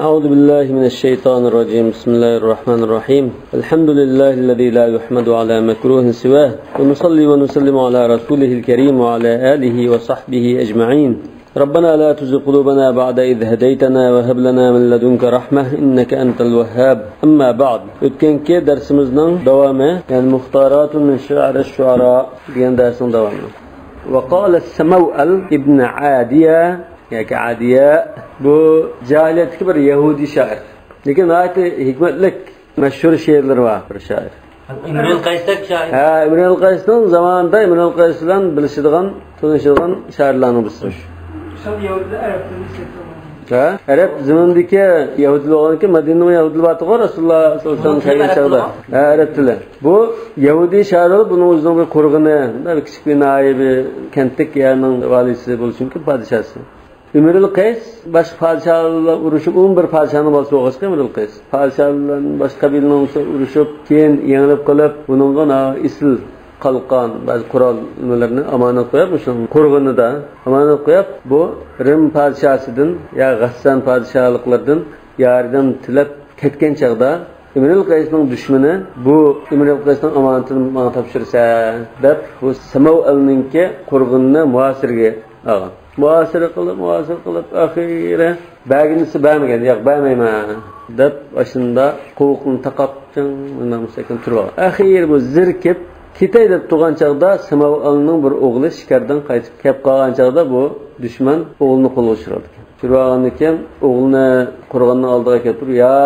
أعوذ بالله من الشيطان الرجيم بسم الله الرحمن الرحيم الحمد لله الذي لا يحمد على مكروه سواه ونصلي ونسلم على رسوله الكريم وعلى آله وصحبه أجمعين ربنا لا تزغ قلوبنا بعد إذ هديتنا وهب لنا من لدنك رحمة إنك أنت الوهاب أما بعد ötkenki dersimizden devamı yani muhtarat min şi'r الشعراء diyen dersin devamı. وقال السموأل ابن عادية yani Adiye bu cahiliyetteki bir Yahudi şair. Lekin ayeti hikmetlik meşhur şiirleri var bir şair. İmrul Qays'taki şair. Ha, İmrul Qays'ın zamanında İmrul Qays bilan bilishadigan, tanishadigan şairlarni bilsin. Şol Yahudiler Araplarını seçiyorlar. Ha, Arap zamanındaki Yahudiler olanki Medine'nin Yahudiler batı var Resulullah sallallahu aleyhi ve sellem. Ha, Arap dili. Bu Yahudi şairler bunun uzun bir kurgunu, bir küçük bir naibi, kentlik yerinin valisi bulsun ki padişahı. İmrul Qays baş padişahlarla urushib 11 padişahni boshqa o'g'ishga İmrul Qays. Padişahlardan boshqa qabilaning urushib, keyin yengilib qolib, buningga isl qalqon ba'zi qurol nimalarni amonat qo'yib, o'sha qo'rg'inida amonat qo'yib, bu Rim padishasidan ya G'assan padishahliklardan yaridan tilab ketgan chaqda İmrul Qaysning dushmani bu İmrul Qaysning amonatini menga topshirsa deb bu Samovalninki qo'rg'inni muasirga olgan. Muasir qilib axire baginisi bermagan, yo'q bermayman deb aslında qo'qni taqabchin nima turib. Axir bu zirkib ketay deb turgan chaqda Samovalning bir o'g'li shikardan qaytib kelib qolgan chaqda bu dushman o'g'lini qo'lga tushiradi. Turgandan keyin o'g'lini qo'rg'onning oldiga kelib, "Ya,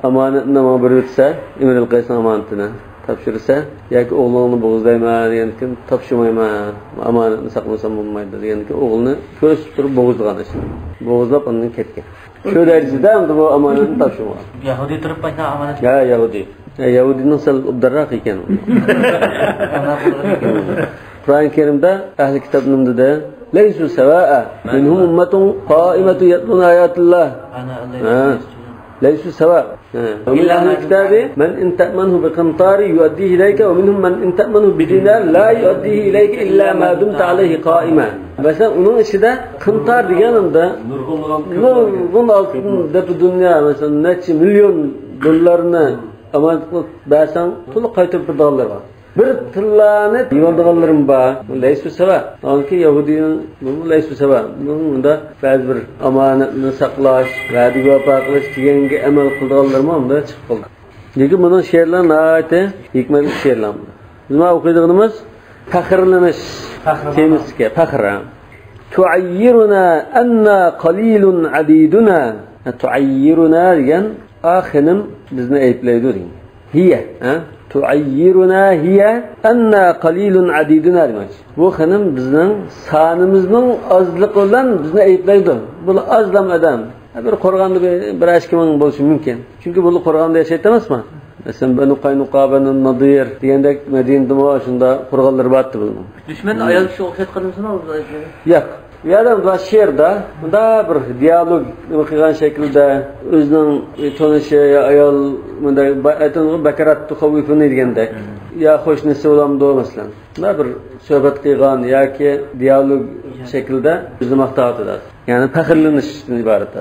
amonatni menga berib o'tsa, Imrul Qaysning amonatini topshirsa yoki o'g'lini bo'g'izlayman deganki topshirmayman amonatni saqlasam bo'lmaydi deganki o'g'lini ko'z turib bo'g'izlagan ishni bo'g'izlab undan ketgan shu darajada bu amonatni topshirgan Yahudi turib qayta amonat ya Yahudining sal uddarroq ekan Qur'oni Karimda ahli kitoblarda laysu sawa'a minhum ummatun qa'imatu yatluna ayatillah ليسوا سواء ومن أهل الكتاب من إن تأمنه بقنطار يؤديه إليك ومنهم من إن تأمنه بدينار لا يؤديه إليك إلا ما دمت عليه قائما مثلا onun içinde qıntar deganimda nurg'un oltin deb dunyo mesela necha million dollarni amonat qilib bersang to'liq qaytarib beradiganlar bor. Bir tillani yeydiganlarim bor. Laysu sava. Anki Yahudining bu laysu sava. Bunda ba'zi bir amonatni saqlash, va'daga vafo qilish deganga amal qilganlarmi unda chiqib qoldi. Lekin buni she'rlar nihoyatda hikmatli she'rlar. Nima o'qiydiganimiz faxrlanish temizga faxr. Tu'ayyiruna anna qalilun adiduna. Tu'ayyiruna degan axinim bizni ayblaydi degan. Hiya, ha? Tuayyiruna hiya anna qalilun adiduna demek. Bu hanım bizning sonimizning ozligi bilan bizni ayblaydi. Bu ozlam odam. Bir qo'rg'onda bir 2 ming bo'lishi mumkin. Chunki bu qo'rg'onda yashaydi emasmi? Masalan, Banu Qaynuqa, Banu Nadir degandek Madinada shunda qo'rg'onlar bordi buning. Dushman ayol kishi o'xshatganmisini o'zi? Yo'q. Yerdan va she'rda bunda bir dialog qilgan shaklda o'zining tonishi ayol bunday aytgan bakarat tuxavifini degandek ya qo'shnisi bo'lamdi masalan. Bunda bir suhbat qilgan yoki dialog shaklda o'zini maqtaydi. Ya'ni faxrlanishdan iborat.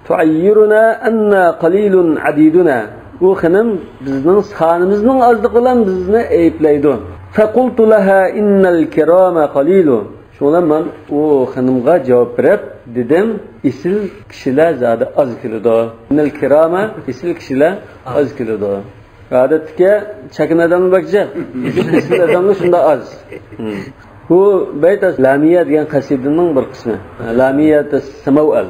Tuayyiruna anna qalilun adiduna. Bu xanim bizning sonimizning ozligi bilan bizni ayblaydi. Faqultu laha innal kirama qalilun. Şuna ben o hanımga cevap verip dedim isil kişiler zaten az kilidi. Nel kirama isil kişiler az kilidi. Adetke çekin adamı bakacak. İsil adamı şunda az. Bu beyt Lamiye diyen kasidinin bir kısmı. Lamiye Samoval.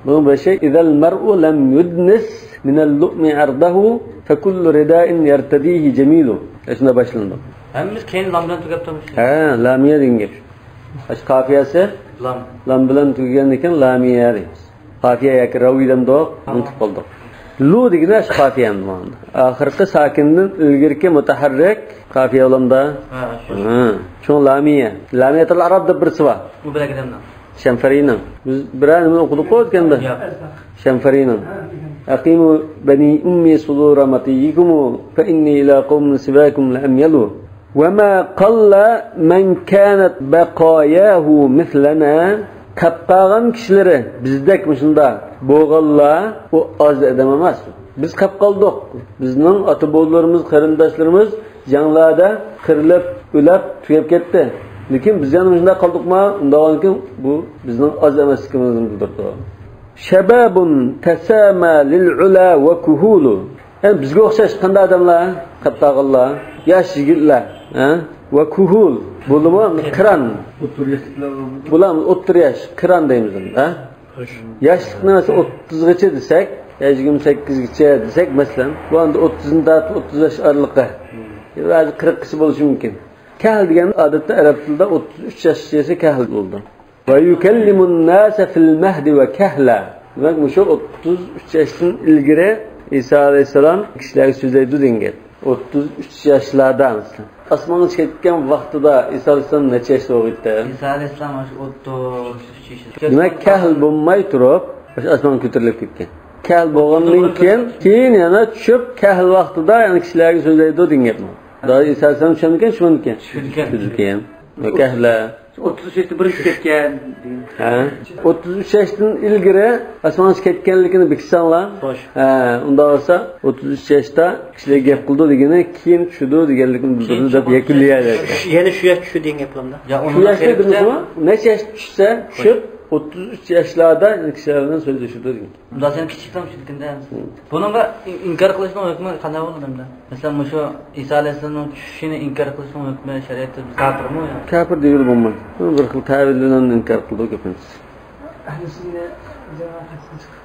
Bu bir şey. İzel mer'u lem yudnis minel lu'mi ardahu fekullu rida'in yertedihi cemilu. Şunda başlandı. Hemimiz keyin lamdan tükeptirmiş. Lamiye diyen gibi. Aş kafiyasi lam bilan tugagan ekan lamiya deymiz. Qafiya yoki raviydan do'q unutib qoldik. Lu degani ash qafiyam bo'ldi. Oxirgi sakindan ilgirki mutaharrik qafiya olamda. Shu lamiya. Lamiyatul arab deb birsi bor. Bu bilagidamdan. Shamfariyning. Biz biran nima o'qidik o'tganda. Shamfariyning. Aqimu bani ummi sudura matiyikum fa inni ila qawmin sibakum la amyalu. وما قل من كانت بقاياه مثلنا kapqagan kişileri bizdek şunda Boğalla o az adam emas. Biz qap qaldık. Bizning ota-bobolarimiz, qarindoshlarimiz janglarda qirilib, o'lib, tugab ketdi. Lekin biz yana shunda qaldikmi? Undanki bu bizning az emasligimizni bildirdi. Shababun tasama lil ula va kuhulu. Yani bizga o'xshash qanday odamlar? Qattaqillar, yosh yigitlar, va kuhul. Bo'limi qiran. Bular o'ttir yosh, qiran deymiz, ha? Yoshlikni mesela 30 gacha desak, 28 gacha desak, masalan, bu anda 30 dan 30 yosh araliqda. Yo'q, 40 gacha bo'lishi mumkin. Kahl degan odatda arab tilida 33 yoshgacha kahl bo'ldi. Va yukallimun nasa fil mahdi va kahla. Demak, bu 33 yoshdan ilgari İsa alayhissalom kishilarga so'zlaydi degan. 33 yoshlarda masalan. Osmonga chiqayotgan vaqtida İsa alayhissalom necha yoshda edi? İsa alayhissalom 33 yoshda. Demak, kahl bo'lmay turib, osmonga ko'tarilib ketgan. Kahl bo'lgandan keyin yana tushib, kahl vaqtida yana kishilarga so'zlaydi degan. Daha İsa alayhissalom tushungan, tushungan. Kahla 33 yoshda birinchi ketgan. Ha? 33 yoshdan ilgari osmonga ketganligini bilsanlar. Ha, unda olsa 33 yoshda kishilar gap qildi degani, keyin tushdi deganligini bildirdi deb yakunlayadi. Yana shu yosh tushdi degan gapimda. Shu yoshda demakmi? Necha yosh tushsa, tushib 33 yoshlarda kishilar bilan so'zlashdi degan. Unda sen kichikdan tushganda, bunga inkor qilishning hukmi qanday bo'ladi? Masalan, shu İsa alayhissalomning tushishini inkor qilishning hukmi shariatda kafirmi? Kafir deyil bo'lmaydi. Bir xil ta'vil bilan inkor qildi gapimiz. Ahli sunna jamoatdan chiqdi.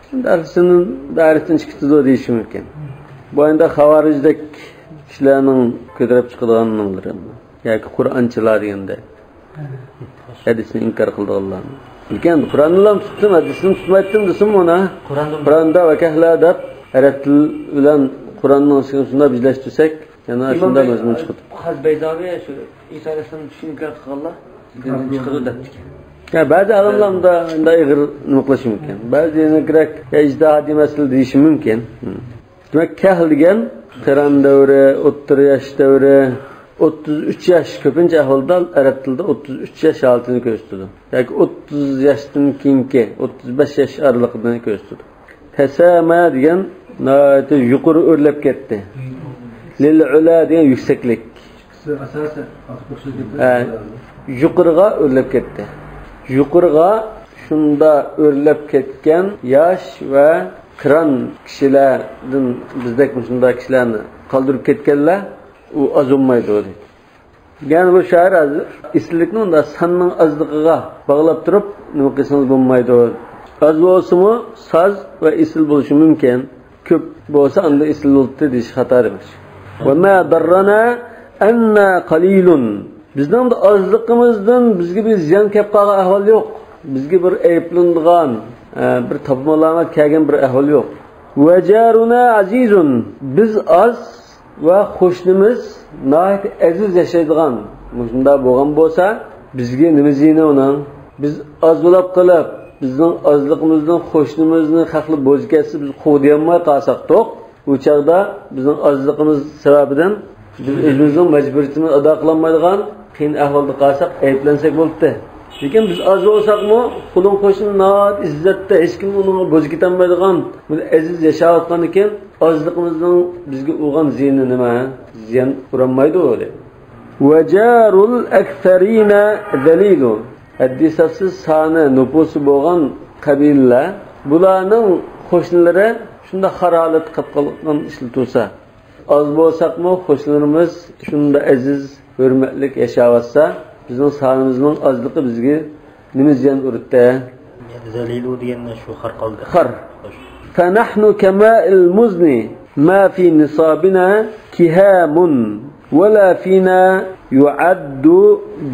Shunda ahli sunna dairasidan chiqdi deyish mumkin. Bu endi xavarijdek kishilarning ko'tarib chiqadigan nomlari. Yoki Qur'onchilar deganda. Hadisni inkor qildilar. Lekin Qur'onni ham tutdim, hadisni tutmaydim desam ona. Qur'onda va kahla deb arab til bilan Qur'onning shunday birlashtirsak, yana shunda mazmun chiqadi. Baydavi shu İsa alayhissalom tushini inkor qilganlar chiqadi debdi. Ya ba'zi olimlarda bunday ig'ir nima qilishi mumkin. Ba'zi kerak ijtihodiy masala deyishi mumkin. Demak, kahl degan qiron davri, o'ttir yosh davri, 33 yosh ko'pincha ahvolda arab tilida 33 yosh altini ko'rsatadi. Yoki 30 yoshdan keyingi 35 yosh oralig'ini ko'rsatadi. Tasama degan noyati yuqori o'rlab ketdi. Lil ula degan yuksaklik. Asosan yuqoriga o'rlab ketdi. Yuqoriga shunda o'rlab ketgan yosh va qiron kishilardan bizdek shunday kishilarni qoldirib ketganlar u azolmaydi dedi. Yani bu şair islikni unda sanning azligiga bog'lab turib nima qilsangiz bo'lmaydi. Az bo'lsa-mu soz va isl bo'lishi mumkin. Ko'p bo'lsa unda isl bo'ldi deyish xato emas. Va ma darrana anna qalilun. Bizning de azligimizdan bizga bir ziyon kelib qolgan ahvol yo'q. Bizga bir ayblanadigan, bir topmalamat kelgan bir ahvol yo'q. Va jaruna azizun. Biz az va qo'shnimiz nəhayət aziz yaşaydigan. Shunda bo'lgan bo'lsa, bizga nima ziyni uning? Biz az bo'lib qilib, bizning ozligimizdan qo'shnimizni haqli bo'zgasi biz qo'yolmay qolsaqtoq, u chaqda bizning ozligimiz sababidan biz o'zimizning majburiyatimizni ado qila olmaydigan qiyin ahvolda qolsak, ayblansak bo'ldi. Lekin biz az bo'lsaqmi, qulun qo'shni nəhayət izzatda hech kim uni bo'zga ketolmaydigan, biz aziz yashayotgan ekan, ozligimizning bizga o'g'an ziyni nima? Ziyan uranmaydi o'zi. Wa jarul aktharina dalilu. Hadisasiz sani nufusi bo'lgan qabilalar, bularning qo'shnilari shunda xarolat qilib qolgan ishlatsa, az bo'lsaqmi qo'shnilarimiz shunda aziz, hurmatli yashayotsa, bizning sonimizning ozligi bizga nima ziyan urdi? Dalilu deganni shu xar qoldi. Xar. Fa nahnu kama'il muzni ma fi nisabina kihamun wa la fina yu'addu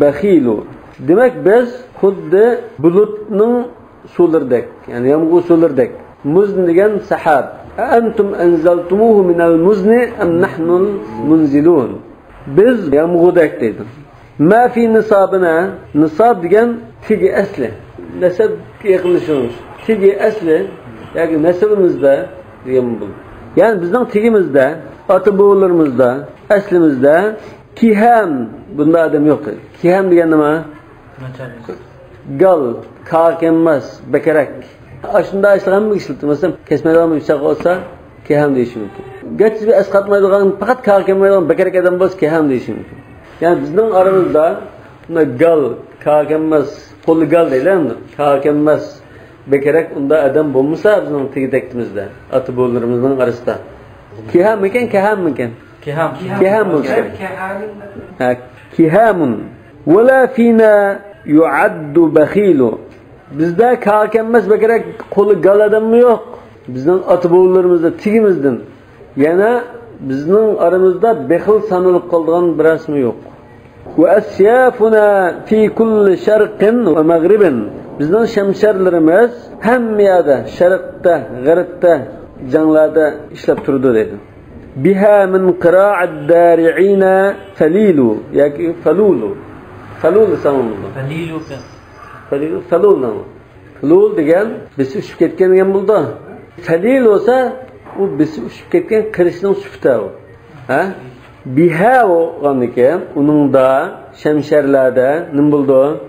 bakhilu. Demak biz xuddi bulutning suvlaridek, ya'ni yomg'ir suvlaridek. Muzn degan sahab. Antum anzaltumuhu min al-muzni am nahnu munzilun. Biz yomg'irdak deydi. Ma fi nisabina, nisab degan tigi asli. Nasab yaqinlashamiz. Tigi asli, ya'ni nasabimizda degan bu. Yani bizning tigimizda, ota-bobolarimizda, aslimizda kiham bunda adam yo'q. Kiham degan nima? Gal, kaq emas, bekarak. Aslında işleyen mi işletti? Mesela kesmeden bir bıçak olsa kehem değişim mümkün. Geç bir eskatmaydıgan fakat kalkamaydıgan bekerek adam boz kehem değişim mümkün. Yani bizden aramızda gal, kalkamaz, kolu gal değil mi? Kalkamaz. Bekerek onda adam bulmuşsa bizim tigidektimizde, atı bollarımızın arasında. Kehem miken, kehem miken? Keham. Kehem miken? Kehamun. Ve la fina yuaddu bakhilu. Bizde kalkamaz bekerek kolu gal adam mı yok? Bizden atı bollarımızda tigimizden. Yana bizden aramızda behil sanılıp kaldığın bir resmi yok. Ve asyafuna fi kulli şarqin ve mağribin. Bizden şemşerlerimiz hem yada, şarkta, garipta, canlarda işlep durdu dedi. Biha min qira'at dari'ina falilu. Yani falulu. Falulu sanımızda. Falilu. Falulu. Falul degen bizi uçup ketken gen buldu. Falil olsa o bizi uçup ketken kırışının süfte o. Biha o anike onun da şemşerlerde ne buldu?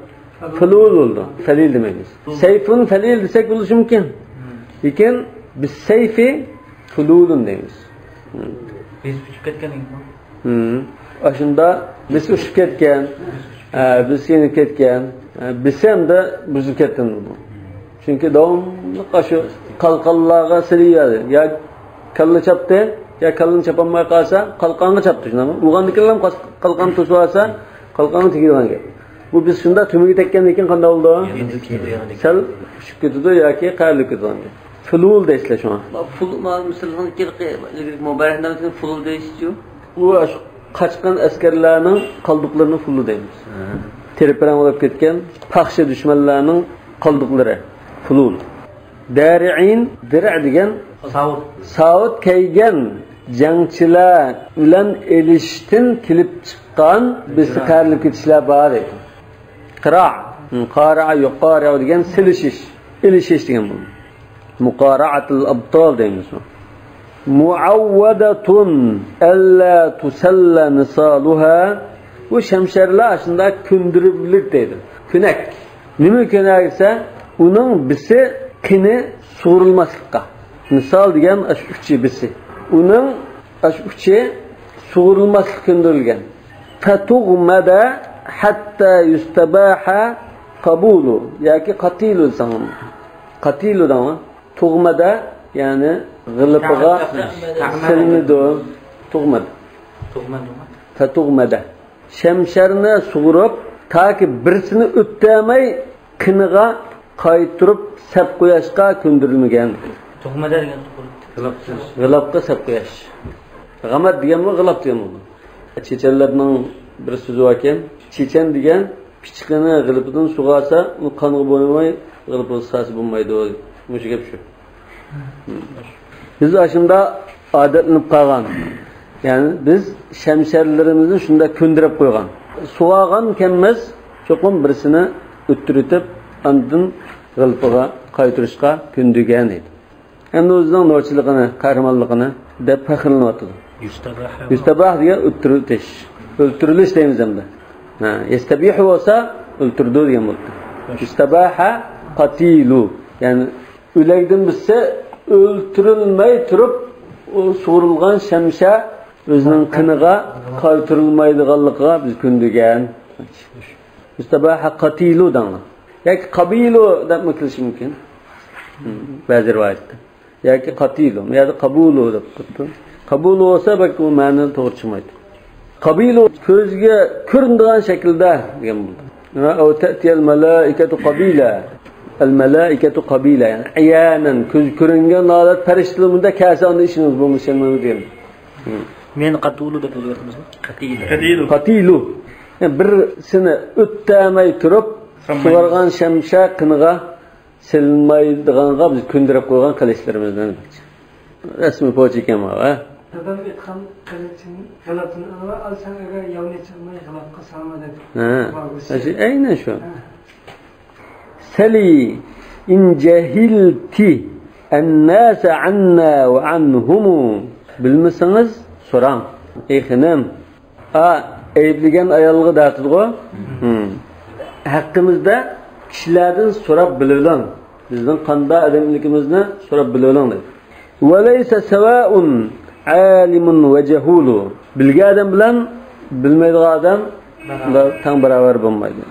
Falul oldu. Falil dememiz. Seyfun falil desek buluşu mümkün. Lakin biz seyfi falulun demiz. Biz uçup ketken mi? Aslında biz uçup ketken, biz yenip ketken, biz hem de buzup ketken bu. Çünkü devamlı kaşı kalkallağa siliyordu. Ya kallı çaptı, ya kallını çapamaya kalsa kalkanı çaptı. Uğandıklarım kalkanı tutuyorsa kalkanı tikiyorlar. Bu biz şunda tümüge tekken iken kanda oldu? Sel uçup ketdi yoki qayerlik ketdi. Fulul deysizlar şu an. Fulul misaldan mubarakdan fulul deysiz-ku. Bu kaçkan askerlerinin kaldıklarını fulul deymiz. Teripren olup ketken paxşa düşmanlarının kaldıkları fulul. Dari'in dir' degan savut kaygan jangchilar bilan elishtin kelib chiqqan bisiqarlik ketishlar bor edi. Qara yuqara degan silishish, elishish degan bu. Muqara'atul abtal deymiz. Muawwadatun alla tusalla nisaluha. Bu şemşerler aslında kündürüblük deydi. Künek. Nima künek ise onun bisi kini soğurulmaslıkka. Nisal degan uchi bisi. Onun uchi soğurulmaslık kündürülgen. Fatughmada hatta yustabaha qabulu. Yaki qatilu sanım. Qatilu da tuğmada yani gılıpıga silmido. Tuğmada. Fatughmada. Şemşerine soğurup ta ki birisini öttemey kiniga qaytırıp sap qo'yashga ko'ndirilmagan. Tuğmada degan g'ilobga sap qo'yash. G'amat deganmi, g'ilob deganmi? Chechenlarning bir so'zi bor ekan. Chechen degan pichqini g'ilibidan sug'asa, u qonga bo'lmay, g'ilibga sasi bo'lmaydi. Mushu gap shu. Biz aşında adetlenip qalgan. Yani biz şemşerlerimizni shunda ko'ndirib qo'ygan. Sug'agan kelmez, cho'qim birisini o'ttirib, andin g'ilpiga qaytirishga ko'ndirgan edi. Endi o'zining nochiligini, qahramonligini deb faxrlanyapti. Yustabah degan o'ttirilish. O'ltirilish deymiz endi. Yastabihu bo'lsa o'ltirdi degan bo'ldi. Yustabaha qatilu. Yani o'lakdan bitsa o'ltirilmay turib, o so'rilgan şemşe özünün qiniga qaytirilmaydiganligiga biz ko'ndirgan. Yustabaha qatilu dana. Yoki qabilu deb qilish mumkin. Ba'zi rivoyatda. Yoki qatilu, yoki qabulu deb qildi. Qabulu bo'lsa balki u ma'noni to'g'ri tushunmaydi. Qabilu ko'zga ko'rinadigan shaklda degan bo'ldi. Va ta'tiyal malaikatu qabila. Al malaikatu qabila yani ayanan ko'z ko'ringan holat farishtalarida kelsa unda ishimiz bo'lmashi nima deyman. Men qatulu deb o'ylayapmizmi? Qatilu. Yani birisini o'ttamay turib, sug'organ shamsha qiniga silmaydiganga biz ko'ndirib qo'ygan qilishlarimizni. Rasmi poch ekan bu, ha? Dadam aytgan qilichini, g'alabini alsang agar yovni chiqmay g'alabga solma deb. Ha. Aynan shu. Sali in jahilti an-nas anna wa anhum. Bilmasangiz so'rang. Ey xonim, aybligan ayolga dartidi-ku. Haqqimizda kishilardan so'rab bilaverin. Bizning qanday adamligimizni so'rab bilaveling dedi. Va laysa sawa'un alimun va jahulu. Bilgan odam bilan bilmaydigan odam tang barobar bo'lmaydi.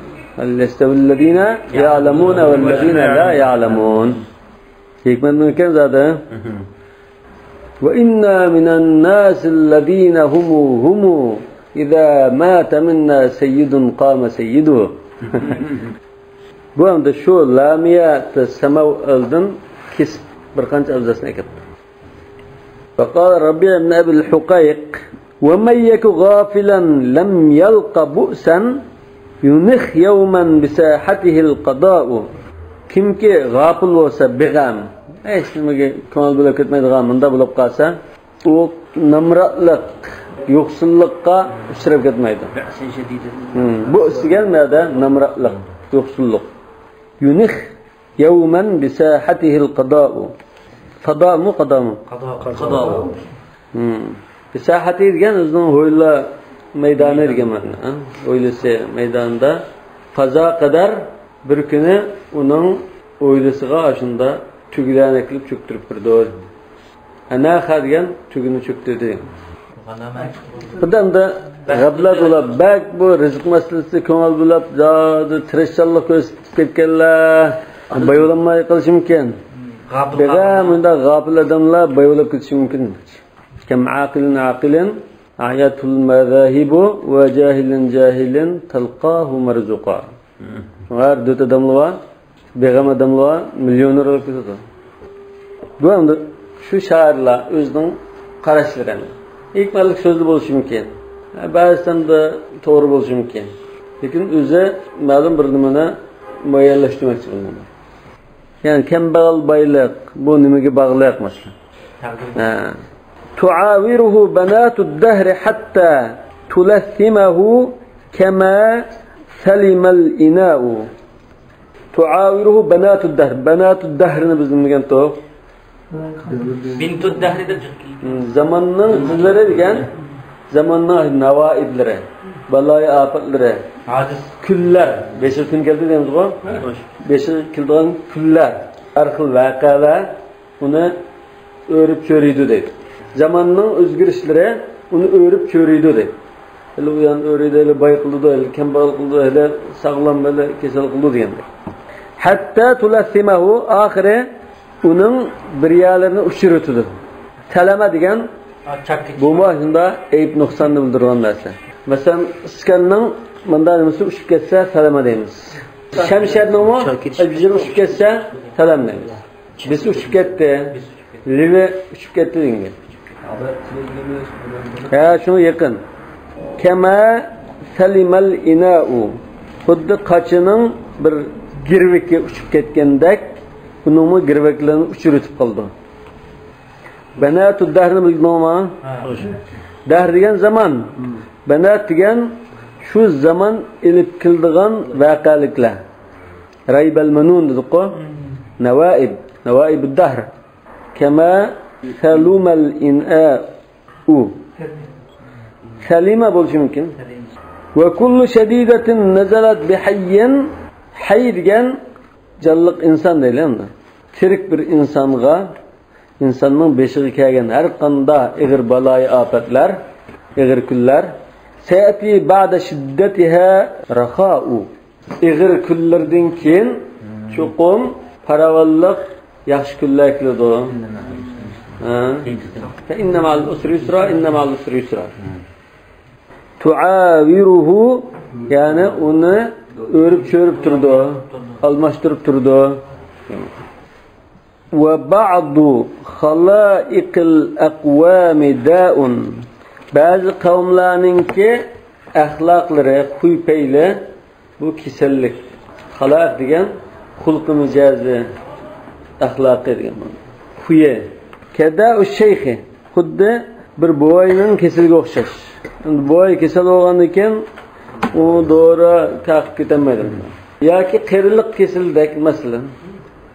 Al-ladina ya'lamuna wal ladina la ya'lamun. Hikmatni ekan zada. Wa inna minan nas alladina humu idza mata minna sayyidun qama sayyiduhu. Bu hamda şu lamiya tasamav aldın kesip bir qancha avzasini aytdi. Faqala Rabi' ibn Abi al-Huqayq wa man yaku ghafilan lam yalqa bu'san yunikh yawman bi sahatihi al-qada'u. Kimki g'afil bo'lsa beg'am, hech nimaga ko'ngil bo'lib ketmaydigan munda bo'lib qolsa, u namraqlik, yo'qsullikqa uchrab ketmaydi. Bu deganlarda namraqlik, yo'qsullik. Yunikh yawman bi sahatihi al-qada'u. Qada mı qada mı? Qada. Bi sahati degan o'zining ho'yla maydoni degan ma'no. O'ylisi maydonida qazo qadar bir kuni uning o'ylisiga shunda tugilarni qilib cho'ktirib turdi. Ana degan tugini cho'ktirdi. Qadamda g'ablat bo'lib, bak bu rizq masalasi ko'ngil bo'lib, zodi tirishchilik ko'rsatib ketganlar. Bayulanmay qilishi mumkin. Begam unda g'afil odamlar bayulab ketishi mumkin. Kam aqilin ayatul madahibu va jahilin talqahu marzuqa. Var dut odamlar, begam odamlar millioner bo'lib ketadi. Bu endi shu shaharlar o'zining qarashlari. Hikmatli so'zli bo'lishi mumkin. Ba'zan da to'g'ri bo'lishi mumkin. Lekin o'zi ma'lum bir nimani muayyanlashtirmoqchi bo'ladi. Yani kambag'al boylik bu nimaga bog'liq masalan? Tu'awiruhu banatud dahri hatta tulathimahu kama salimal ina'u. Tu'awiruhu banatud dahr. Banatud dahrni biz nimaga to'q? Bintud dahri deb zamonning qizlari degan zamonning navoiblari, baloyi ofatlari, aziz kunlar, 5 kun keldi deymiz-ku. 5 keldigan kunlar, har xil voqealar uni o'rib cho'riydi deydi. Zamonning o'zgarishlari uni o'rib cho'riydi deydi. Hali u yan o'riydi, hali boy qildi, hali kambag'al qildi, hali sog'lom, hali kasal qildi deganda. Hatta tulathimahu oxiri uning biriyalarini uchiritdi. Talama degan bu ma'noda ayb nuqsonni bildirgan narsa. Masalan, iskanning bundan nimasi ushib ketsa talama deymiz. Shamsharning ajjini ushib ketsa talam deymiz. Biz ushib ketdi, livi ushib ketdi degan. Ha, shuna yaqin. Kama salimal ina'u. Xuddi qachining bir girvikka ushib ketgandek buningmi girvaklarini uchiritib qoldi. Banatud dahrni bilganmi? Dahr degan zaman. Banat degan shu zaman ilib keldigan voqealiklar. Raybal manun dedi-ku. Nawaib ad-dahr. Kama salumal ina'u. Salima bo'lishi mumkin. Va kullu shadidatin nazalat bihayyin. Hayy degan canlıq insan deyiladi. Tirik bir insonga insonning beshiga kelgan har qanday ig'ir baloyi ofatlar, ig'ir kunlar sayati ba'da shiddatiha rakha'u. Ig'ir kunlardan keyin cho'qim paravalliq yaxshi kunlar keladi. Fa inna ma'al usri yusra, inna ma'al usri yusra. Tu'awiruhu yani uni örüp çörüp turdu, almashtırıp turdu. Ve ba'du khalaiqil aqwami da'un. Bazı kavimlarninki ahlaqlari, huy-peyli bu kasallik. Xalaq degan xulqi mijozi, axloqi degan. Huyi. Kada'u shayxi. Xuddi bir boyning kasaliga o'xshash. Endi boy kasal bo'lgandan keyin u doğru taqib ketamaydi. Yoki qerilik kesildek masalan.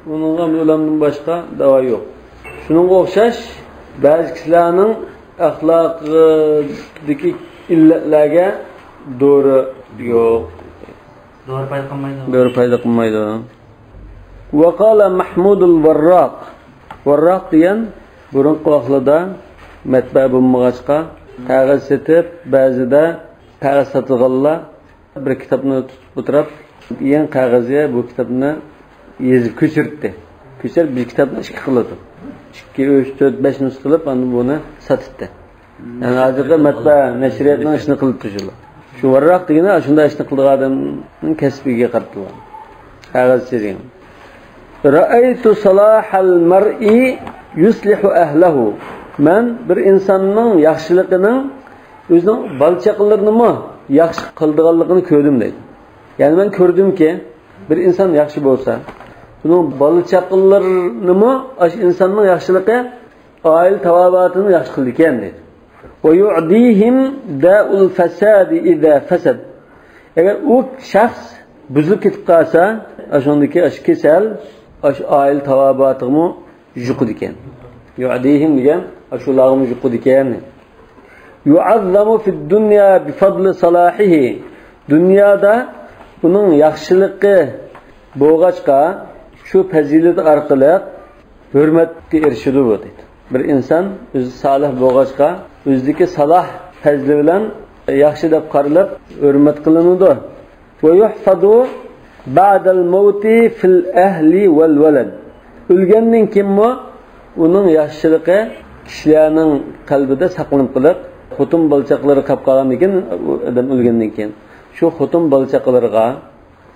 Bununla o'lamdan boshqa davo yo'q. Shuningga o'xshash ba'zi kishilarning axloqidagi illatlarga doğru yo'q. Doğru payda qilmaydi. Doğru payda qilmaydi. وقال محمود الورراق Varraq degan burun quloqlarda matba bo'lmag'achqa qog'oz setib, ba'zida qog'oz sotganlar bir kitobni tutib o'tirib, eng qog'ozga bu kitobni yezib ko'chirdi. Ko'chirib bir kitobni ikki qildi. 2, 3, 4, 5 nusxa qilib, ana buni sotdi. Yani hozirda matba nashriyatning ishini qilib turishlar. Shu Varraq degani shunda ishni qilgan odamning kasbiga qaratilar. Qog'oz chizgan. Ra'aytu salahal mar'i yuslihu ahlahu. Men bir insonning yaxshiligining o'zining balchaqlarini yaxshi qildiganligini ko'rdim deydi. Ya'ni men ko'rdimki, bir inson yaxshi bo'lsa, uning balchaqlarini o'sha insonning yaxshiligi oila tavobatini yaxshi qildi ekan deydi. Wa yu'dihim da'ul fasadi idza fasad. Agar u shaxs buzilib ketib qolsa, o'shandagi o'sha kasal aş aile tavabatımı juqu diken. Yu'dihim diyen aşularımı juqu diken. Yu'azzamu fid dunya bi fadli salahihi. Dünyada bunun yaxşılığı boğaçqa şu fazilet arqılı hürmetke erişidi bu deydi. Bir insan özü salih boğaçqa özdeki salah fazli bilen yaxşı deb qarılıb hürmet qılınıdı. Ve yuhfadu ba'dal mauti fil ahli wal walad. Ölgenden kim mi? Onun yaxshiligi kishilarning qalbida saqlanib qolib, xotin balchaqlari qolib qolgan ekan, odam o'lgandan keyin. Shu xotin balchaqlariga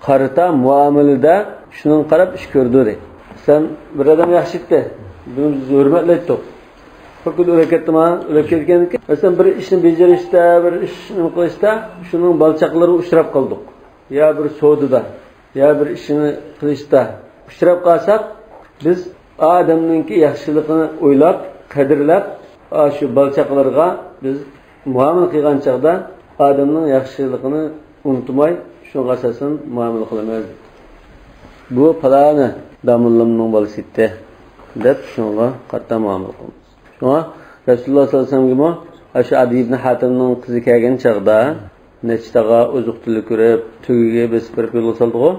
qarata muomalada shuning qarab ish ko'rdi deydi. Sen bir odam yaxshi etdi, buni hurmatlaydi. Fakat o'lib ketdimi? O'lib ketgan ekan, sen bir ishni bajarishda, bir ishni qilishda shuning balchaqlari uchrab qoldik. Ya bir savdoda ya bir ishini qilishda uchrab qolsak, biz odamningki yaxshiligini o'ylab, qadrlab, shu balchaqlarga biz muomala qilgan chaqda odamning yaxshiligini unutmay, shunga asosan muomala qilamiz. Bu falani damullamning balchiti deb shunga qarta muomala qilamiz. Shunga Rasululloh sollallohu alayhi vasallam shu Adi ibn Hatimning qizi kelgan chaqda nechtaga ozuqtilik ko'rib, tugiga besib berib yo'l soldi-ku.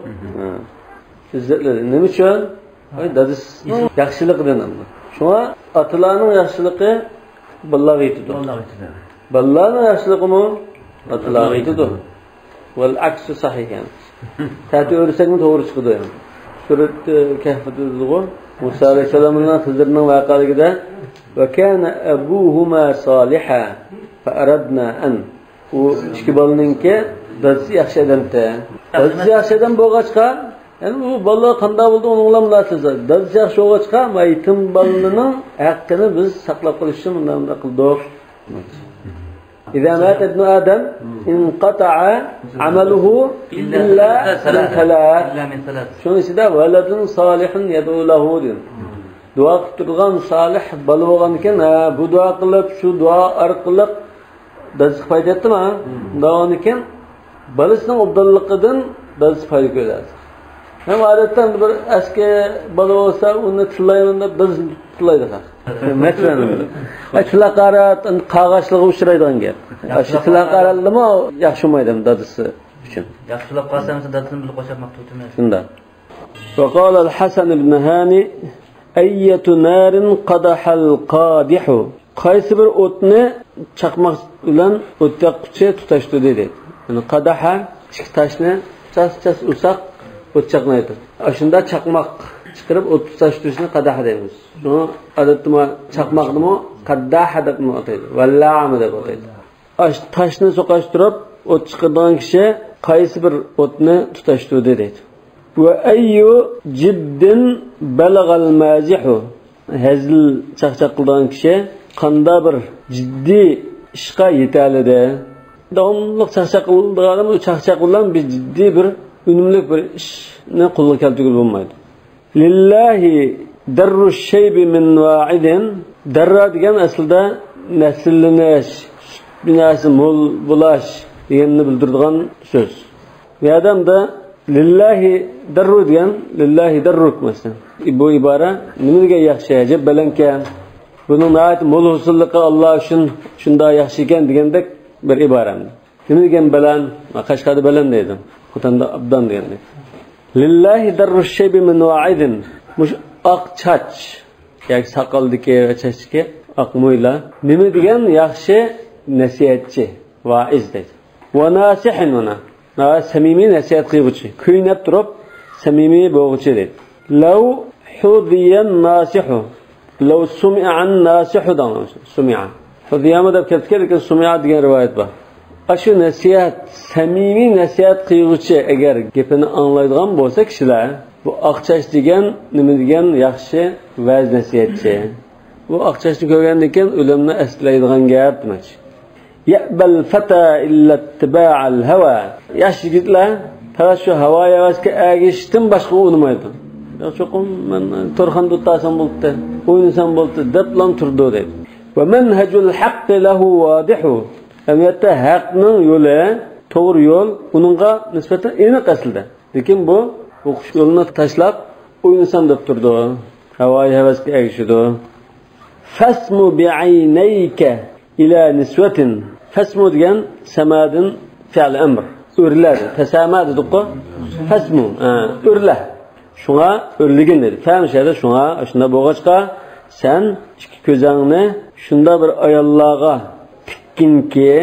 İzzetledi. Nima uchun? Dadasining yaxshiligidan endi. Shunga atalarning yaxshiligi bolalarga yetadi. Bolalarning yaxshiligimi atalarga yetadi. Val aksu sahih. Tati o'rsakmi to'g'ri chiqadi. Surat Kahfda Musa alayhisolamning Xizrning voqeligida va kana abuhuma soliha fa aradna an u ikki bolaninki dadasi yaxshi odamda. Dadasi yaxshi odam bo'lg'achqa, ya'ni u bola qanday bo'ldi uni bilan dadasi yaxshi bo'lg'achqa, yetim bolaning haqqini biz saqlab qolish uchun bunday qildik. إذا مات ابن آدم انقطع عمله إلا من ثلاث. شنو سيدا ولد صالح يدعو له دين. Dua qilgan salih bola bo'lgan ekan, bu duo qilib, shu duo orqali dadasi foyda etdimi? Undan ekan balasining obdalligidan dadasi foyda ko'radi. Ham odatdan bir aski bola bo'lsa, uni tillayman deb dadasi tillaydi. Masalan, tilaqarat qag'ashliga uchraydigan gap. Shu tilaqaratmi yaxshi bo'lmaydi dadasi uchun. Yaxshilab qolsam, dadasini bilib qo'shib maqtutimiz. Shunda. Wa qala al-Hasan ibn Hani ayyatu narin qadahal qadihu. Qaysi bir o'tni chaqmoq bilan o'taqchi tutashdi dedi. Yani qadaha chiqtashni chas usaq o't chaqnaydi. Shunda chaqmoq chiqarib o't tutashni qadaha deymiz. Buni odatda chaqmoqnimi qadaha deb ataydi. Valla'am deb ataydi. Toshni so'qashtirib o't chiqargan kishi qaysi bir o'tni tutashdi dedi. Wa ayyu jiddin balagal mazihu. Hazil chaqchaq qilgan kishi qanda bir jiddiy ishqa yetalidi. Davomli chaqchaq qilgan bu chaqchaq bilan bir jiddiy bir unumli bir ishni qo'lga keltirib bo'lmaydi. Lillahi darru shaybi min wa'idin. Darra degan aslida nasllanish, binasi mol bo'lash deganni bildiradigan so'z. Bu odamda lillahi darru degan, lillahi darruk masalan. Bu ibora nimaga yaxshi ajab balankan. Bunun nəhayət mol husullығы Allah üçün şunda yaxşı ekan degandek bir ibarəmdir. Nima degan balan? Qashqada balan deydim. Xotanda abdan degandik. Lillahi darrush shaybi min wa'idin. Mush aq chach. Yani saqaldiki va chachki aq mo'yla. Nima degan yaxshi nasihatchi, vaiz deydi. Va nasihin wana. Samimiy nasihat qiluvchi. Kuynab turib samimiy bo'g'uchi deydi. Law hudiyan nasihu. Law sumi'an nasihu da'am. Sumi'a. Hudiyama deb ketgan lekin sumi'a degan rivoyat bor. Aşı nasihat, samimiy nasihat qiluvchi agar gapini anglaydigan bo'lsa kishilar, bu aqchash degan nima degan yaxshi va'z nasihatchi. Bu aqchashni ko'rgandan keyin o'limni eslaydigan gap demoqchi. Ya'bal fata illa ittiba'al hawa. Yosh yigitlar faqat shu havo havasga ergishishdan boshqa unmaydi. Cho'qim men turxanda tutasam bo'ldi, o'ynasam bo'ldi deb lam turdi dedi. Va manhajul haqq lahu wadihu. Emniyette haqqning yo'li, to'g'ri yo'l, uningga nisbatan aniq aslida. Lekin bu o'qish yo'lini tashlab, o'ynasam deb turdi. Havoyi havasga ergishdi. Fasmu bi'aynayka ila niswatin. Fasmu degan samadin fi'l amr. O'rladi. Tasamad dediq-ku. Fasmu, o'rla. Shunga o'rligin dedi. Fahmishadi shunga, shunda bo'g'achqa sen ikki ko'zingni shunda bir ayollarga kinki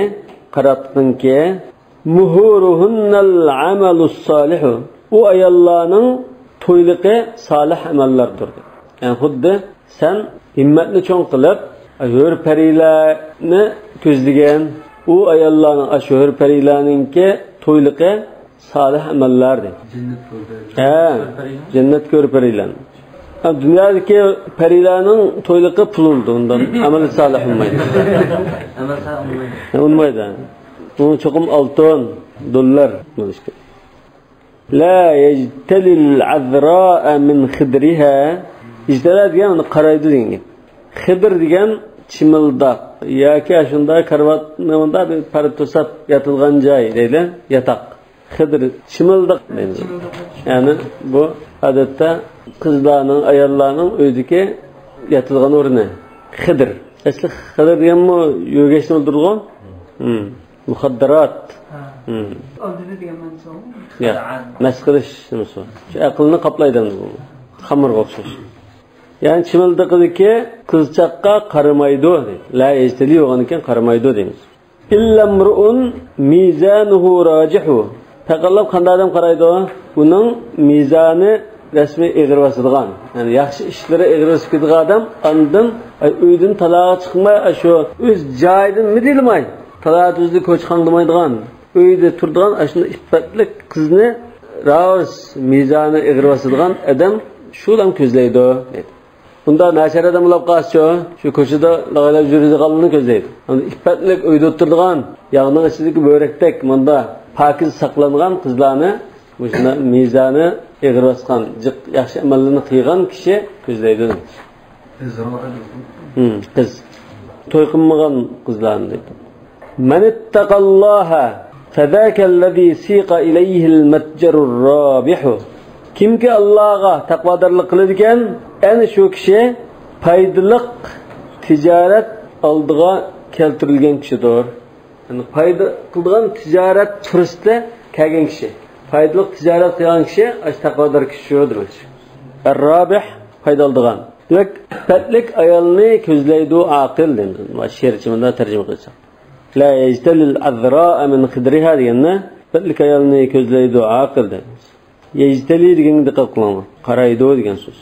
qaratdinki muhuruhunnal amalus solihu. O ayollarning to'yliqi solih amallardir. Yani xuddi sen himmatni cho'ng qilib hur parilarni ko'zlagan u ayollarning ashhur parilarningki to'yliqi solih amallardir. Jannat ko'r parilar. Dünyadaki perilerinin toyluğu pululdu ondan. Ameli salih olmaydı. Amel salih olmaydı. Olmaydı. Onun çokum $6 La yectelil azra'a min khidriha. İctela diyen onu karaydı diyen. Khidr diyen çimildak. Ya ki aşında karvatında bir paratosap yatılgan cay değil. Yatak. Khidr çimildak. Yani bu adette kızlarının, ayarlarının öydeki yatılgan orunu. Khidr. Esli Khidr diyen mi yogeçni öldürülgan? Muhaddarat. Öldürü diyen ben soğuk. Ya, meskiliş. Şu akılını kaplaydan bu. Hamur kokşuş. Yani çimildikideki kızçakka karamaydı. La ejteli yoğanıken karamaydı deyimiz. İllemru'un mizanuhu racihu. Pekallab kanda adam karaydı. Bunun mizanı resmi eğirvasıdığan. Yani yaxşı işlere eğirvasıdığan adam andın öydün talağa çıkmay şu öz caydın mı değilmay. Talağa tüzlü koçkandımaydıgan. Öyde turduğan aşında iffetlik kızını raus mizanı eğirvasıdığan adam şudan közleydi. Bunda naşer adam olab qaççı şu koçuda lağayla jürüzü qalını közleydi. Yani iffetlik öyde turduğan yağının içindeki börektek bunda pakiz saklanğan kızlarını Müşuna mizanı eğirvaskan, yaxşı amallarını qıyğan kişi közleydi. Kız. Toy qılmagan qızlarını deydi. Men ittaqallaha fezakellezî siqa ileyhil metcerur rabihu. Kimki Allah'a taqvadarlık qiladigan, ana şu kişi paydalıq ticaret aldığa keltirilgen kişidir. Yani payda qıldıgan ticaret turistde kelgen kişi. Faydalı ticaret qilgan kishi taqvodor kishidir. Ar-rabih foydaldigan. Demak, fatlik ayolni ko'zlaydi aqil dedi. Va she'rchimda tarjima qilsak. La yajtalil azra'a min khidriha deganni fatlik ayolni ko'zlaydi aqil dedi. Yajtali degan diqqat qiling. Qaraydi degan so'z.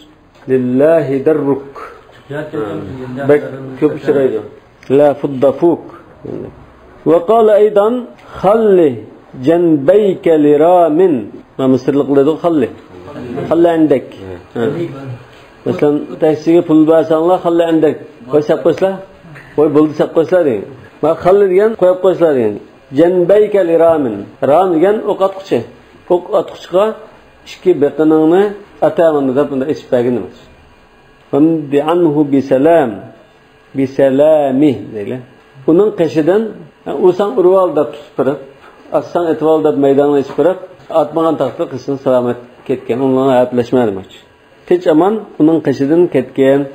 Lillahi darruk. Bak ko'p uchraydi. La fuddafuk. Wa qala aydan khalli جنبيك لرام ما مصرلق لدو خلي عندك مثلا taksiga pul bersanlar xalli عندك qo'yib qo'yslar qo'y bo'ldi sab qo'yslar degan ma xalli degan qo'yib qo'yslar degan janbayka liramin ram degan o'q atquchi o'q atquchiga ikki biqiningni atamini deb bunda ichib berganimiz famdi anhu bisalami deylar uning qishidan o'san urval deb tutib Aslan etval da meydanına çıkarıp atmagan taxtı kısın selamet ketken. Onlarla ayıplaşmadımış. Teç aman onun kışıdın ketken.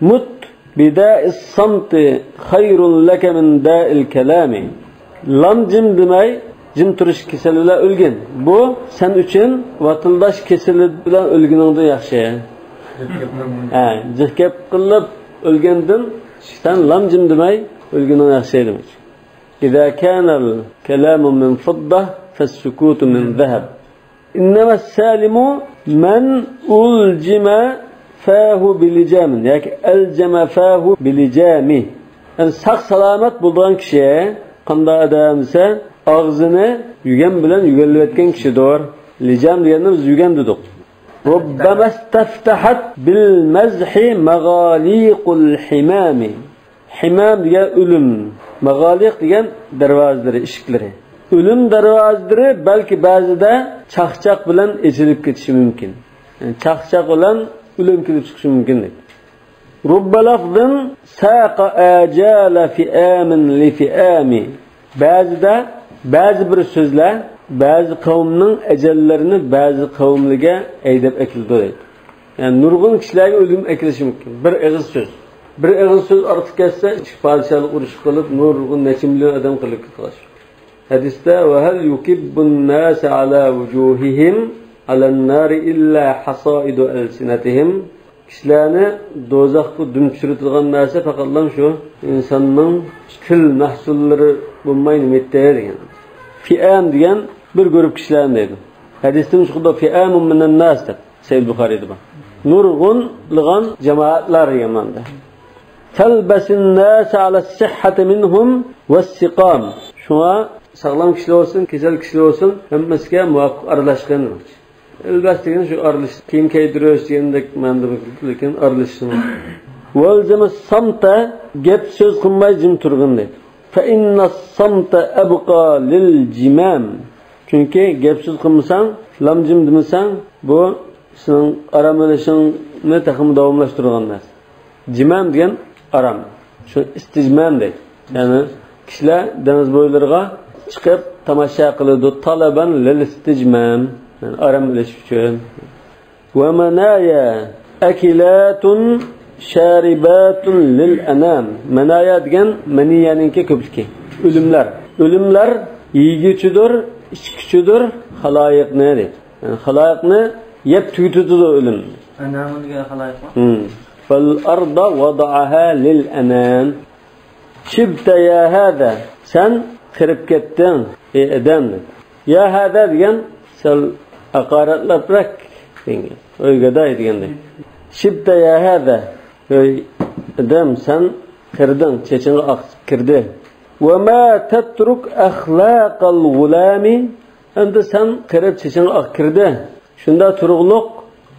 Mut bidâ'is samti hayrun leke min dâ'il kelâmi. Lam cim demey jin turish kasali bilan o'lgin. Bu sen uchun vatandosh kasali bilan o'lganingdan yaxshi. Jihkab qilib o'lgandan sen lam jim demay o'lganing yaxshi demak. إذا كان الكلام من فضة فالسكوت من ذهب. إنما السالم من ألجم فاه بلجام. يعني ألجم فاه بلجامه. Yani sağ salamet bulduğun kişiye kanda adamsa ağzını yügen bilen yügelletken kişi doğru. Licam diyenler biz yügen dedik. ربما استفتحت بالمزح مغاليق الحمام. Himam diyen ölüm. Mağaliq diyen darvazları, ışıkları. Ölüm darvazları belki bazıda çakçak bilen içilip geçişi mümkün. Yani çakçak olan ölüm kilip çıkışı mümkün değil. Rubba lafzın saqa acala fi'amin li fi'ami. Bazı bir sözler bazı kavminin ecellerini bazı kavimlige eydep ekildi. Yani nurgun kişilerge ölüm ekilişi mümkün. Bir ağız söz. Bir ağız söz artık kesse padişahlık uruş kılıp nurgun neçim milyon adam kılıp kılaş. Hadiste ve hel yukibbun nas ala vujuhihim alan nar illa hasaidu elsinatihim. Kişilerini dozaqqa dümçürütülgan narsa faqatlan şu insanın til mahsulları bulmayın mettere degan. Fi'am degan bir grup kişilerin deydi. Hadistin şuqda fi'amun minan nas deb Sayyid Buxariyda bor. Nurgunligan cemaatlar yamanda. Talbasin nas ala sihhati minhum was-siqam. Şuna sağlam kişiler olsun, kesel kişiler olsun, hammasiga muvaffaq aralashgan. Elbette şu aralış kim keydiriyoruz diyendek mende lekin aralışsın. Valzama samta gap söz qilmay jim turgin deydi. Fa inna samta abqa lil jimam. Çünkü gap söz qilmasang, lam jim demasan, bu sening aramlashingni taxim davomlashtirgan narsa. Jimam degan aram. Şu istijmam deydi. Yani kishilar deniz bo'ylariga chiqib tomosha qiladi, talaban lil istijmam. Yani aramlash uchun. Ve manaya akilatun şaribatun lil anam. Manaya degan maniyaninki ko'pligi. Ölümler. Ölümler yeygichidir, ichkichidir, xaloyiqni deydi. Yani xaloyiqni yeb tugitadi ölüm. Anamga xaloyiqmi? Fal arda wada'aha lil anam. Shibta ya hada. Sen kirib ketdin, ey adam. Ya hada degan sal aqaratlabrak dengi. O'ygaday deganda. Shibta ya hada. Ey adam sen kirdin, chechinga oqib kirdi. Wa ma tatruk akhlaqal gulami. Endi sen kirib chechinga oqib kirdi. Shunda turug'liq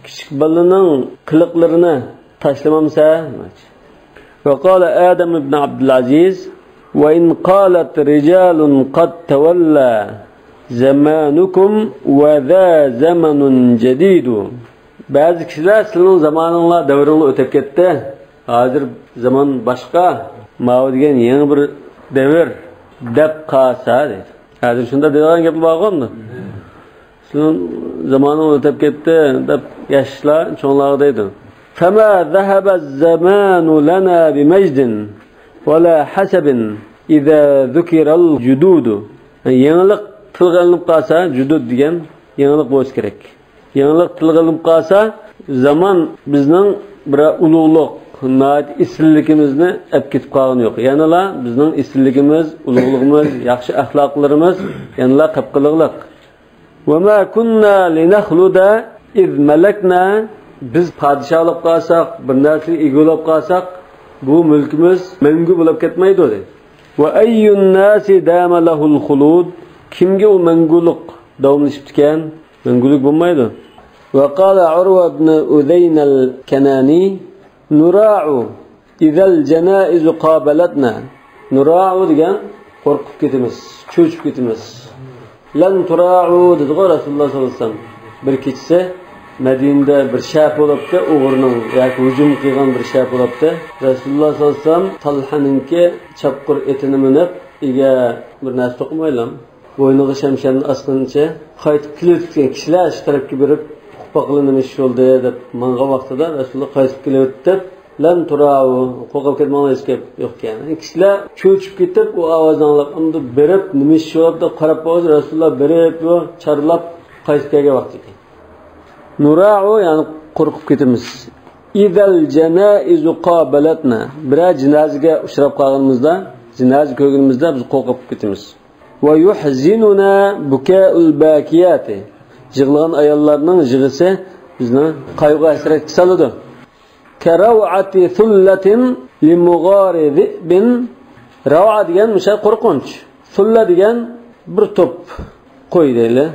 kichik balaning qiliqlarini tashlamamsa. Wa qala Adam ibn Abdul Aziz wa in qalat rijalun qad tawalla zamanukum ve za zamanun jadidu. Bazı kişiler sizin zamanınla davrinla ötep ketdi. Hazır zaman başka. Ma'u degan yeni bir devir deb qasa deydi. Hazır shunda degan gap bormi? Sizin zamanın ötep ketdi deb yoshlar cho'nglar deydi. Fama zahaba az-zamanu lana bimajdin ve la hasabin iza zukira al-judud. Yenilik tilg'anib qolsa, judud degan yangilik bo'lish kerak. Yangilik tilg'anib qolsa, zaman bizning bir ulug'liq, istilligimizni olib ketib qolgani yo'q. Yanala bizning istilligimiz, ulug'ligimiz, yaxshi axloqlarimiz yanala qapqiliqliq. Va ma kunna linakhluda iz malakna. Biz podshohlik qilsak, bir narsa egolab qolsak, bu mulkimiz mangu bo'lib ketmaydi dedi. Va ayyun nasi dama lahul khulud. Kimga o manguluk davomlashib ekan? Manguluk bo'lmaydi. Va qala Urva ibn Uzayn al-Kanani nura'u idhal janaiz qabalatna. Nura'u degan qo'rqib ketamiz, cho'chib ketamiz. Lan tura'u dedi Rasululloh sollallohu alayhi vasallam. Bir kechasi Madinada bir shaf bo'libdi, o'g'rining yoki hujum qilgan bir shaf bo'libdi. Rasululloh sollallohu alayhi vasallam Talhaninki chapqur etini minib, ega bir narsa to'qimaylam. Boynuğu şemşenin askınca qaytib kelgan kishilar shu tarafga berib, "Qo'paqlanib ish bo'ldi" deb manga vaqtida Rasululloh qaytib kelib, lan turau qo'rqib ketmoqlar deb yo'q ekan. Kishilar cho'chib ketib u ovozni anglab, unda berib nima ish bo'libdi qarab qo'ydi. Rasululloh berib yo charlab qaytib kelgan vaqt ekan. Nurau ya'ni qo'rqib ketamiz. Idal janaizu qabalatna. Bir jinozaga uchrab qolganimizda, jinoza ko'rganimizda biz qo'rqib ketamiz. Va yuhzinuna bukaul bakiyati. Yig'lagan ayollarning yig'isi bizni qayg'u hasratga soladi. Karawati thullatin limughari dhibin. Rawa degan o'sha qo'rqinch. Thulla degan bir to'p qo'y deylar.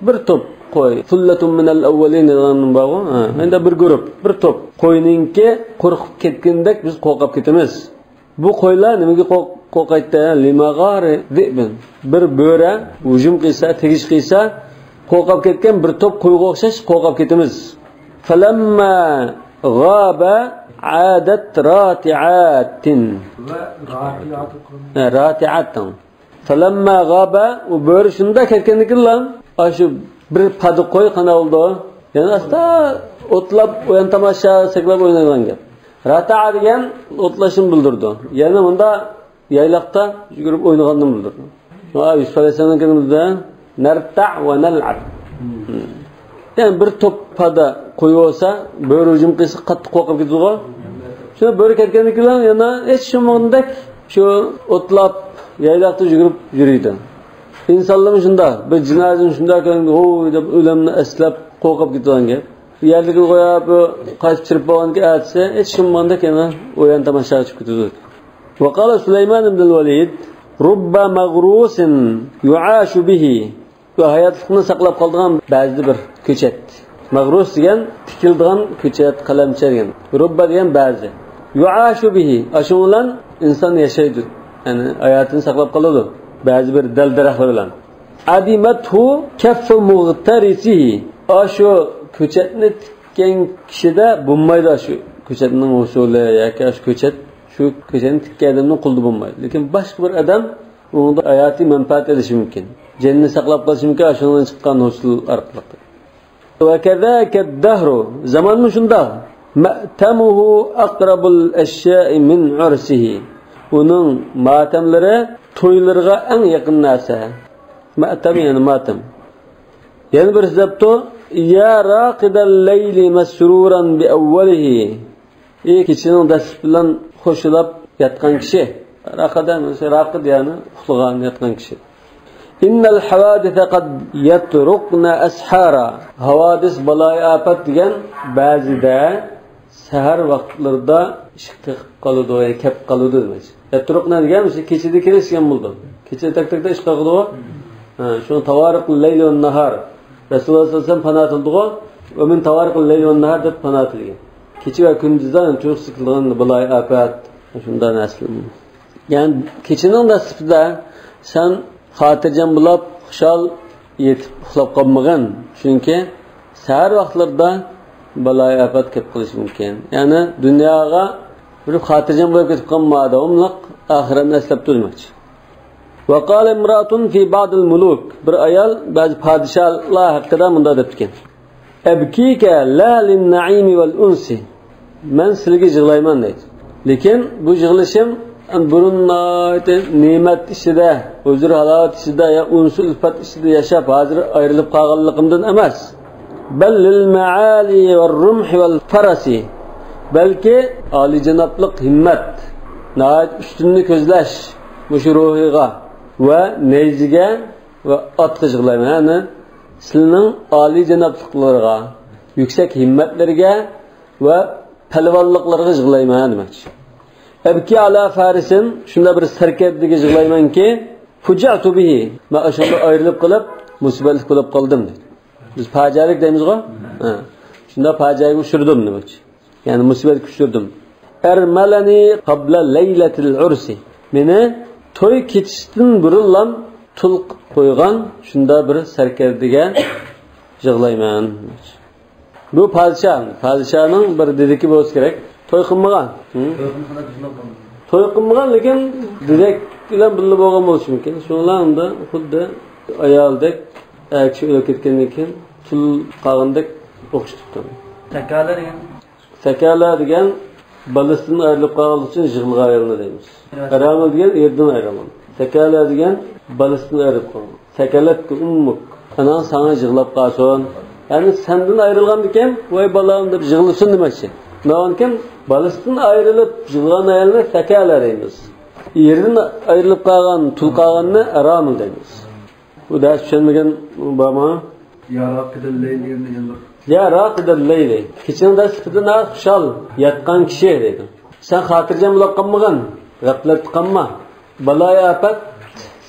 Bir to'p qo'y. Thullatun minal awwalin deganning bog'i. Endi bir guruh, bir to'p qo'yningki qo'rqib ketgandek biz qo'rqib ketamiz. Bu qo'ylar nimaga qo'rqaydi? Limughari dhibin. Bir bo'ra hujum qilsa, tegish qilsa qo'rqib ketgan bir to'p qo'yga o'xshash qo'rqib ketamiz. Falamma g'aba adat rati'atin va rati'atan. Falamma g'aba u bo'ri shunda ketgandikilar, shu bir padi qo'y qana oldi. Yana asta o'tlab o'yan tomosha saklab o'ynagan gap. Rata'a degan o'tlashni bildirdi. Yana bunda yayloqda yugurib o'ynaganini bildirdi. Va Yusuf alayhisolamning kirimizda narta va nal'ab. Yani bir to'p pada qo'yib olsa, bo'ri hujum qilsa qattiq qo'rqib ketadi. Shuni bo'ri ketgandikilar yana hech shimondek shu o'tlab yayloqda yugurib yuriydi. İnsanlar shunda bir jinozani shunda ko'rganda "Ho'y" deb o'limni eslab qo'rqib ketadigan gap. Yerga qo'yib qaytib chirib bo'lganga aytsa, hech shimondek yana o'yan tomoshaga chiqib ketadi. Va qala Sulayman ibn al-Walid rubba maghrusin yu'ashu bihi. Bu hayotlikni saqlab qolgan ba'zi bir ko'chat. Mag'rus degan tikildigan ko'chat, qalamcha degan. Rubba degan ba'zi. Yu'ashu bihi. Ashu bilan inson yashaydi. Ya'ni hayotini saqlab qoladi. Ba'zi bir dal-daraxtlar bilan. Adimathu kaffu mughtarisihi. Ashu ko'chatni tikkan kishida bo'lmaydi shu ko'chatning usuli yoki shu ko'chat shu ko'chatni tikkan odamning quldi bo'lmaydi. Lekin boshqa bir odam unda hayotiy manfaat olishi mumkin. Cenni saqlab qolish mumkin shundan chiqqan usul orqali. Va kadaka ad-dahru zamanmi shunda ma'tamuhu aqrabul ashya'i min 'ursihi. Uning matamlari to'ylarga eng yaqin narsa. Ma'tam yani matam. Yani bir zabto ya raqidal layli masruran bi awwalihi. Kechning dastur bilan qo'shilib yotgan kishi. Raqadan raqid yani uxlagan yotgan kishi. İnnel havadise kad yetrukna ashara. Havadis balay afat degan ba'zida sahar vaqtlarida ishqiq qoladi va kep qoladi demak. Yetrukna degan kechida kelishgan bo'ldi. Kecha tak-takda ish qildi. Shu tavariqul layl va nahar. Rasululloh sollallohu alayhi vasallam panoh qildi. Va min tavariqul layl va nahar deb panoh qilgan. Kecha va kunduzdan cho'qsi qilgan balay afat shundan asli. Yani kechining dasturida sen xotirjam bo'lib, xushal yetib uxlab qolmagan. Chunki sahar vaqtlarda baloy afat kelib qolishi mumkin. Ya'ni dunyoga bir xotirjam bo'lib ketib qolmadi, umliq oxiratni eslab turmoqchi. Va qala imra'atun fi ba'd al-muluk. Bir ayol ba'zi podshohlar haqida bunda debdi. Abkika la lin-na'im wal-unsi. Men sizga yig'layman deydi. Lekin bu yig'lashim burunna ne'mat ishida, huzur halovat ishida ya unsul ifat ishida yashab hozir ayrilib qolganligimdan emas. Bal lil ma'ali va rumh wal farasi. Balki ali janoblik himmat, nayat ustunni ko'zlash, mush ruhiga va neyziga va otga yig'layman. Yani sizning ali janobliklarga, yuksak himmatlarga va palvonliklarga yig'layman demoqchi. Ebki ala farisin shunda bir sarkardagi yig'laymanki fujatu bihi ma ashunda ayrilib qolib musibatli bo'lib qoldim dedi. Biz fajalik deymiz-ku? Shunda fajaga ushirdim demoqchi. Ya'ni musibatga ushirdim. Ermalani qabla laylatil ursi. Meni to'y ketishdan burun tulq qo'ygan shunda bir sarkardiga yig'layman. Bu podshohning bir dediki bo'lsa kerak. To'y qilmagan. To'y qilmagan lekin direkt bilan birga bo'lgan bo'lishi mumkin. Shunlarda xuddi ayoldek kishi o'lib ketgandan keyin tul qolgandek o'xshatibdi. Sakala degan. Sakala degan balısından ayrılıp kaldığı için jığılga ayrılma deymiz. Aramı degan erdan ayrılma. Sakala degan balısından ayrılıp kalma. Sakalat ki ummuk. Anan sana jığılap kalsın. Yani senden ayrılgan diken, vay balam deb jığılsın demekçi. Navanken balısından ayrılıp jığılgan ayalına sakala deymiz. Yerden ayrılıp kalgan, tul kalganını aramı deymiz. Bu da düşünmegen bama. Yaraqidil leyli yerine yandır. Ya raqidil leyli. Keçen de sıfırdan xuşal yatqan kişi deydi. Sen xatirjam bo'lib qolmagan, g'aflat qilma. Balaya afat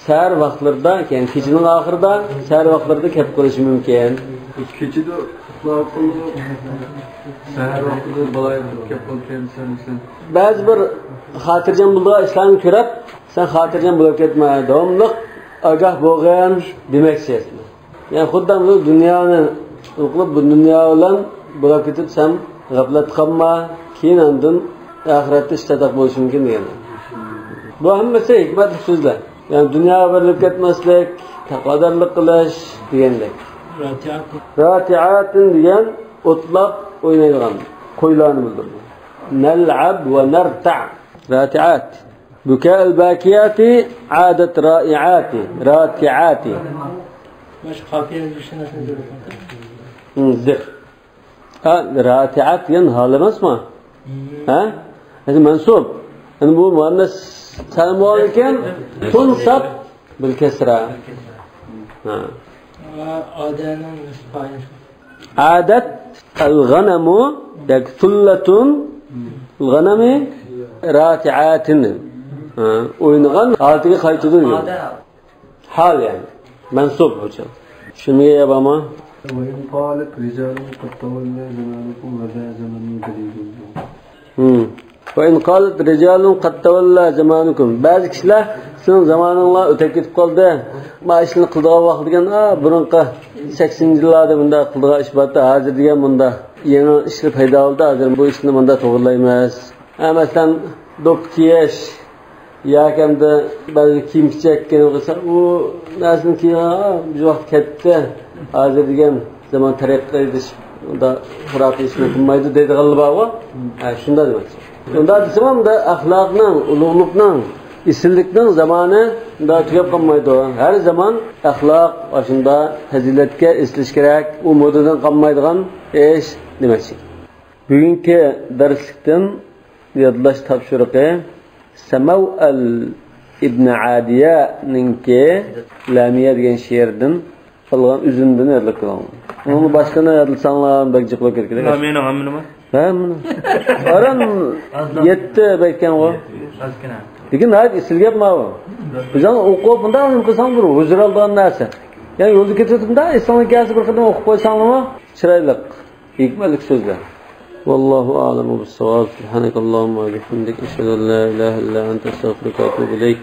sahar vaqtlarida, ya'ni kechining oxirida, sahar vaqtlarida kelib qolishi mumkin. Keçide sahar vaqtida balaya kelib qolgan. Ba'zi bir xatirjam bo'lgan ishlarni ko'rib, sen xatirjam bo'lib ketma, davomli agah bo'lgan demakchi. Yani xuddan bu dunyoni o'qib, bu dunyo bilan bo'lib ketib, sen g'aflat qilma, keyin andin oxiratda ishtadaq bo'lishi mumkin degan. Bu hammasi hikmatli so'zlar. Yani dunyoga berilib ketmaslik, taqodarlik qilish degandek. Rati'atin degan o'tlab o'ynaydigan qo'ylarni bildiradi. Nal'ab va narta'. Rati'at. Buka'al bakiyati adat ra'i'ati, rati'ati. Baş kafiye düşünesini görüyorum. Zir. Ha, rati'at yan halamas mı? Ha? Yani mansub. Yani bu muannas salim olurken tunsab bil kesra. Ha. Adenin ispayı. Adat al-ghanamu dak thullatun al-ghanami rati'atin. Ha, oynagan haliga qaytadi. Hal yani. Mansub hocam. Şunu yapama. وإن قالت رجال قد تولى زمانكم وذا زمن قريب. وإن قالت رجال قد تولى زمانكم. Bazı kişiler sizin zamanınla öteki gitip kaldı. Ma işini kıldığı vakit degan, burunqa 80-yillarda bunda kıldığı iş batdı. Hazır degan bunda yeni işler payda oldu. Hazır bu işini bunda to'g'rilaymiz. Mesela doktiyeş ya hamda bazı kiyim kichakkan bo'lsa, u narsani kiyigan bir vaqt ketdi. Hozir degan zaman taraqqi edish, unda xuroq ishni qilmaydi deydi g'alaba. Ha, shunda demak. Unda desam da axloqning, ulug'likning, isillikning zamoni unda tugab qolmaydi. Har zaman axloq shunda fazilatga islish kerak. U modadan qolmaydigan ish demakchi. Bugungi darslikdan yodlash topshiriqi Samav al-Ibn Adiyaninki Lamiya degan she'rdan qilgan uzundan yodlab qo'ygan. Uni boshqani yodlasanlar bak jiqlab ketadi. Lamiyani hammani? Ha, mana. Aran 7 baytgan o. Ozgina. Lekin hayt isilgapma bu. Bizdan o'qib bunday nima qilsang bu huzur olgan narsa. Ya'ni yo'lda ketayotganda islomga kelsa bir qadam o'qib qo'ysangmi, chiroyli, hikmatli so'zlar. والله أعلم بالصواب. سبحانك اللهم وبحمدك أشهد أن لا إله إلا أنت أستغفرك وأتوب إليك.